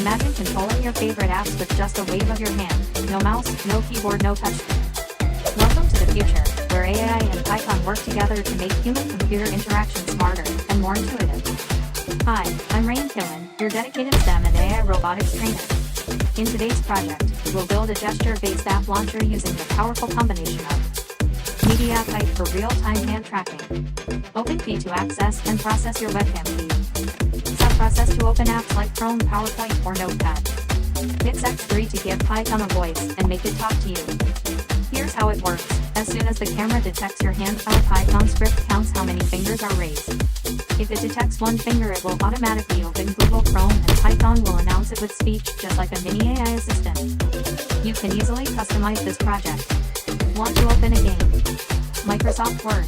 Imagine controlling your favorite apps with just a wave of your hand. No mouse, no keyboard, no touchscreen. Welcome to the future, where AI and Python work together to make human-computer interaction smarter and more intuitive. Hi, I'm Rain Killen, your dedicated STEM and AI robotics trainer. In today's project, we'll build a gesture-based app launcher using the powerful combination of MediaPipe for real-time hand tracking, OpenCV to access and process your webcam feed, Subprocess to open apps like Chrome, PowerPoint, or Notepad, Bits X3 to give Python a voice and make it talk to you. Here's how it works. As soon as the camera detects your hand, our Python script counts how many fingers are raised. If it detects one finger, it will automatically open Google Chrome, and Python will announce it with speech, just like a mini AI assistant. You can easily customize this project. Want to open a game? Microsoft Word.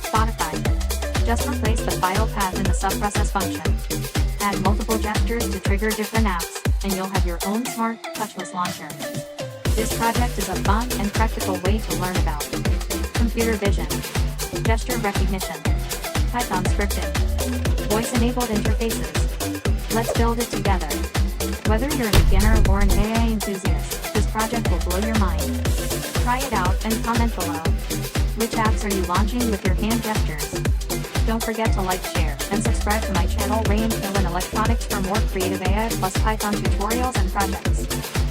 Spotify. Just replace the file path in the subprocess function. Add multiple gestures to trigger different apps, and you'll have your own smart, touchless launcher. This project is a fun and practical way to learn about computer vision, gesture recognition, Python scripting, voice-enabled interfaces. Let's build it together. Whether you're a beginner or an AI enthusiast, this project will blow your mind. Try it out and comment below. Which apps are you launching with your hand gestures? Don't forget to like, share, and subscribe to my channel Rain Killen Electronics for more creative AI plus Python tutorials and projects.